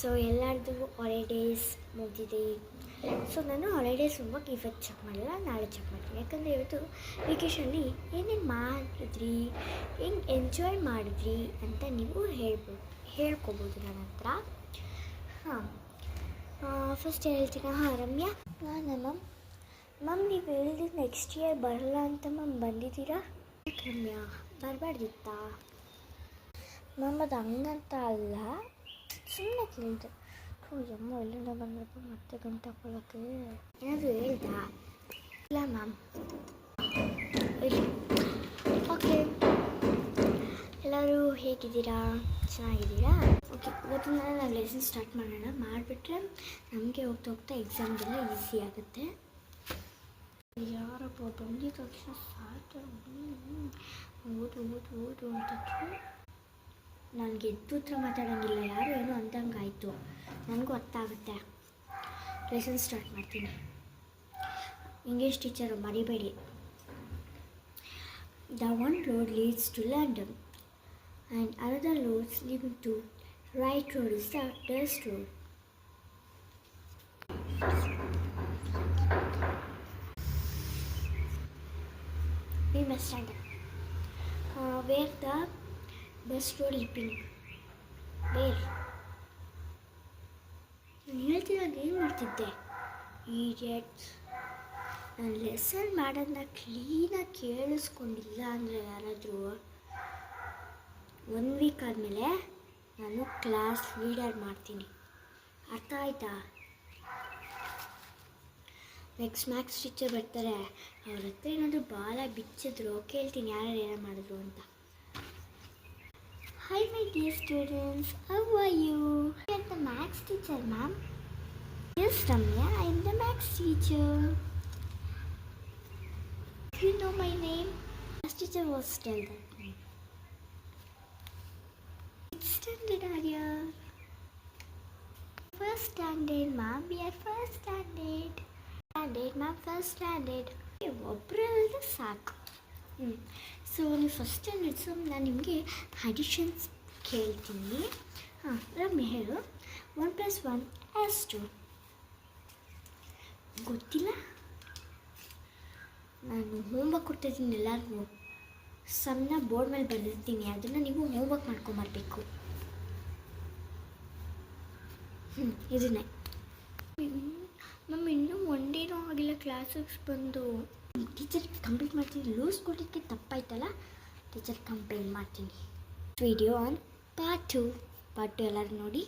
So ಎಲ್ಲರದು holidays ಮುಗಿದಿದೆ. So ನಾನು ಹಾಲಿಡೇಸ್ ಹೋಮ್ವರ್ಕ್ ಇವತ್ತು ಚೆಕ್ ಮಾಡಿಲ್ಲ, ನಾಳೆ ಚೆಕ್ ಮಾಡ್ತೀನಿ. ಯಾಕಂದರೆ ಇವತ್ತು ವೆಕೇಷನಲ್ಲಿ ಏನೇನು ಮಾಡಿದ್ರಿ, ಹೆಂಗೆ ಎಂಜಾಯ್ ಮಾಡಿದ್ರಿ ಅಂತ ನೀವು ಹೇಳ್ಕೊಬೋದು ನನ್ನ ಹತ್ರ. ಫಸ್ಟ್ ಹೇಳ್ತೀನಿ. ರಮ್ಯಾ, ನಾನು ಮ್ಯಾಮ್ ನೀವು ಹೇಳಿದ್ದು ನೆಕ್ಸ್ಟ್ ಇಯರ್ ಬರಲ್ಲ ಅಂತ ಮ್ಯಾಮ್ ಬಂದಿದ್ದೀರಾ? ರಮ್ಯಾ, ಬರಬಾರ್ದಿತ್ತಾ ಮ್ಯಾಮ್? ಅದು ಹಂಗಂತ ಅಲ್ಲ, ಸುಮ್ಮನೆ ಕೇಳಿದೆ. ಅಮ್ಮ ಎಲ್ಲಿಂದ ಬಂದ್ರಪ್ಪ ಮತ್ತೆ ಗಂಟೆ ಹಾಕೊಳ್ಳೋಕ್ಕೆ ಏನಾದರೂ ಹೇಳ್ದಾ? ಇಲ್ಲ ಮ್ಯಾಮ್. ಓಕೆ, ಎಲ್ಲರೂ ಹೇಗಿದ್ದೀರಾ? ಚೆನ್ನಾಗಿದ್ದೀರಾ? ಓಕೆ, ಇವತ್ತಿನ ನಾವು ಲೆಸನ್ ಸ್ಟಾರ್ಟ್ ಮಾಡೋಣ. ಮಾಡಿಬಿಟ್ರೆ ನಮಗೆ ಹೋಗ್ತಾ ಹೋಗ್ತಾ ಎಕ್ಸಾಮ್ಗೆಲ್ಲ ಈಸಿ ಆಗುತ್ತೆ. ಯಾರಪ್ಪ ಬಂದಿದ್ದ ತಕ್ಷಣ ಸಾಯ್ತಾರೆ, ಓದು ಓದು ಓದು ಅಂತದ್ದು. ನನಗೆ ಎದ್ದು ಹತ್ರ ಮಾತಾಡೋಂಗಿಲ್ಲ, ಯಾರು ಏನೋ ಅಂದಂಗಾಯಿತು. ನನಗೂ ಅರ್ಥ ಆಗುತ್ತೆ. ಲೆಸನ್ ಸ್ಟಾರ್ಟ್ ಮಾಡ್ತೀನಿ. ಇಂಗ್ಲೀಷ್ ಟೀಚರು ಮರಿಬೇಡಿ. The one road leads to London and another roads leading to right road is the dust road. We must stand up. Where the bus road leaping? Where? ನಾನು ಹೇಳ್ತಿದ್ದಾಗ ಏನು ಮಾಡ್ತಿದ್ದೆ? Idiots. ನಾನು lesson ಮಾಡೋದನ್ನ ಕ್ಲೀನಾಗಿ ಕೇಳಿಸ್ಕೊಂಡಿಲ್ಲ ಅಂದರೆ ಯಾರಾದರೂ 1 weak ಆದಮೇಲೆ ನಾನು ಕ್ಲಾಸ್ ಲೀಡರ್ ಮಾಡ್ತೀನಿ. ಅರ್ಥ ಆಯ್ತಾ? ನೆಕ್ಸ್ಟ್ ಮ್ಯಾಥ್ಸ್ ಟೀಚರ್ ಬರ್ತಾರೆ, ಅವ್ರ ಹತ್ರ ಏನಾದರೂ ಬಾಲ ಬಿಚ್ಚಿದ್ರು ಕೇಳ್ತೀನಿ ಯಾರು ಏನೋ ಮಾಡಿದ್ರು ಅಂತ. Hi my dear students, how are you? I am the maths teacher, ma'am. Yes, Ramya, I am the maths teacher. Do you know my name? Maths teacher was tell that name. Which standard are you? First standard, ma'am. We are first standard. Standard, ma'am, first standard. ಒಬ್ಬರಲ್ಲದೆ ಸಾಕು. So ನೀವು first standard. So ನಾನು ನಿಮಗೆ additions ಕೇಳ್ತೀನಿ. ರಮ್ಯ ಹೇಳು. 1 + 1 ಎಷ್ಟು? ಗೊತ್ತಿಲ್ಲ. ನಾನು homework ಕೊಡ್ತಾಯಿದ್ದೀನಿ ಎಲ್ಲರಿಗೂ. ಸಣ್ಣ ಬೋರ್ಡ್ ಮೇಲೆ ಬರೆದಿರ್ತೀನಿ, ಅದನ್ನು ನೀವು ಹೋಮ್ವರ್ಕ್ ಮಾಡ್ಕೊಂಬರ್ಬೇಕು. ಇದನ್ನೇ ಮ್ಯಾಮ್ ಇನ್ನೂ 1 ಡೇನೂ ಆಗಿಲ್ಲ ಕ್ಲಾಸಿಗೆ ಬಂದು. ಟೀಚರ್ ಕಂಪ್ಲೇಂಟ್ ಮಾಡ್ತೀನಿ. ಲೂಸ್ ಕೊಟ್ಟಿದ್ದಕ್ಕೆ ತಪ್ಪಾಯ್ತಲ್ಲ, ಟೀಚರ್ ಕಂಪ್ಲೇಂಟ್ ಮಾಡ್ತೀನಿ. ವಿಡಿಯೋ ಆನ್ ಪಾರ್ಟ್ 2 ಎಲ್ಲರೂ ನೋಡಿ.